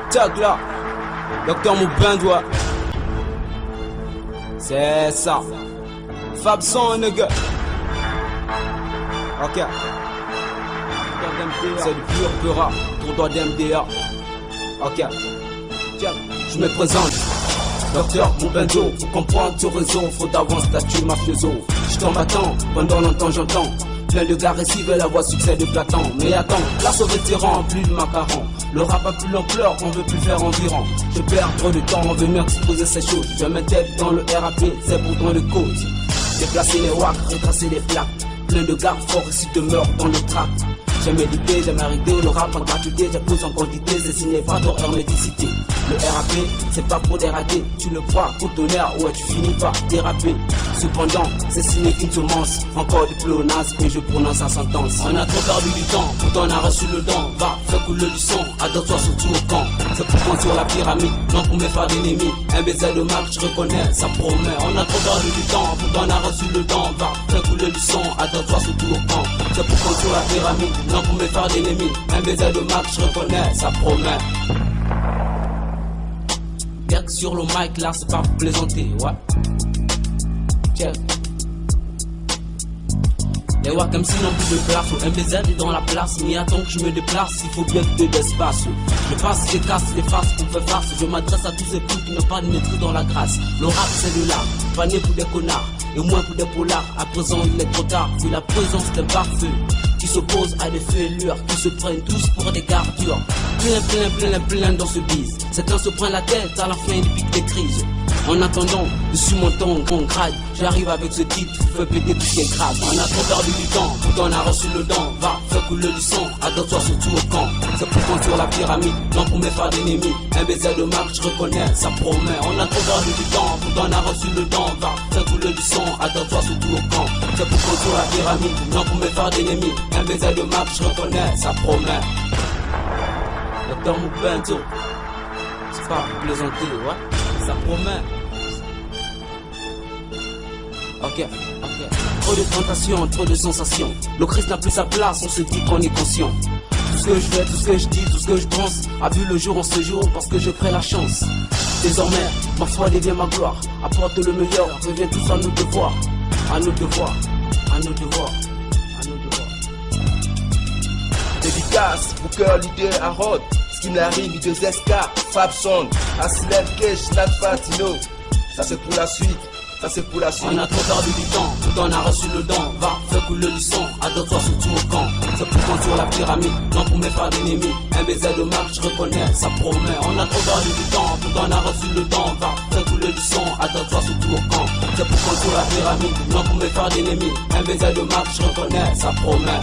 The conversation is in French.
Tac là, Docteur Moubin doit. C'est ça. Fabson, nigga. Ok. C'est du pur pura, tournoi d'MDA. Ok. Tiens, je me présente. Docteur Moubendo, faut comprendre ce réseau, faut d'avoir statut mafioso. J't'en m'attends, pendant longtemps j'entends. Plein de gars récivent la voix succès de Platon. Mais attends, place au vétéran, plus de macarons. Le rap a plus l'ampleur qu'on veut plus faire environ. Je perds trop de temps en venir exposer ces choses. Je m'intègre dans le RAP, c'est pourtant le code. Déplacer les wacks, retracer les plaques. Plein de gars forts ici demeurent dans le tract. J'ai médité, j'ai mérité le rap en gratuité, j'ai posé en quantité, c'est signé pas ton herméticité. Le RAP, c'est pas pour dérater, tu le vois, coup tonnerre, ouais tu finis par déraper. Cependant, c'est signé qu'une semence, encore du pléonasme et je prononce sa sentence. On a trop perdu du temps, pourtant on a reçu le don, va, fais couler du sang, adore-toi surtout au camp. C'est pour qu'on sur la pyramide, non pour me faire d'ennemis. Un baiser de marque, je reconnais, ça promet. On a trop perdu du temps, pourtant on a reçu le don, va, fais couler du sang, adore-toi surtout au camp. C'est pour qu'on sur la pyramide, non pour me faire d'ennemis. Un baiser de marque, je reconnais, ça promet. Dirk sur le mic, là c'est pas pour plaisanter, ouais. Check. Les wack MC n'ont plus de place, au MBZ est dans la place, mais attends que je me déplace, il faut bien que d'espace. Je passe, je casse les faces pour faire face, je m'adresse à tous ces coups qui n'ont pas de maîtrise dans la grâce. Le rap c'est de l'art, pas né pour des connards, et moins pour des polars. À présent il est trop tard, vu la présence d'un parfum qui s'oppose à des fêlures, qui se prennent tous pour des gardures. Plein dans ce bise. Certains se prennent la tête à la fin du pic des crises. En attendant, dessus mon ton, on grade. J'arrive avec ce titre, fais péter tout ce qui est grave. On a trop perdu du temps, pourtant on a reçu le don. Va, fais couler du sang, adore-toi surtout au camp. C'est pour qu'on sur la pyramide, non pour me faire d'ennemis. Un baiser de marque, je reconnais, ça promet. On a trop perdu du temps, pourtant on a reçu le don. Va, fais couler du sang, adore-toi surtout au camp. C'est pour qu'on sur la pyramide, non pour me faire d'ennemis. Un baiser de marque, je reconnais, ça promet. Docteur Moubendo, c'est pas pour plaisanter, ouais, ça promet. Ok. Trop de tentations, trop de sensations. Le Christ n'a plus sa place, on se dit qu'on est conscient. Tout ce que je fais, tout ce que je dis, tout ce que je pense a vu le jour en ce jour parce que je crée la chance. Désormais, ma foi devient ma gloire. Apporte le meilleur, revient tous à nos devoirs. À nos devoirs, à nos devoirs, à nos devoirs. Dédicace, Booker, l'idée à Rod. Skinari, Video Zeska, Fabson, Aslem, Kesh, Nat Fatino. Ça c'est pour la suite. Ça c'est pour la suite. On a trop perdu du temps, pourtant on a reçu le don. Va, fais couler du sang, adore-toi surtout au camp. C'est pour qu'on sur la pyramide, non pour me faire d'ennemis. Un baiser de marque, je reconnais, ça promet. On a trop perdu du temps, pourtant on a reçu le don. Va, fais couler du sang, adore-toi surtout au camp. C'est pour qu'on sur la pyramide, non pour me faire d'ennemis. Un baiser de marque, je reconnais, ça promet.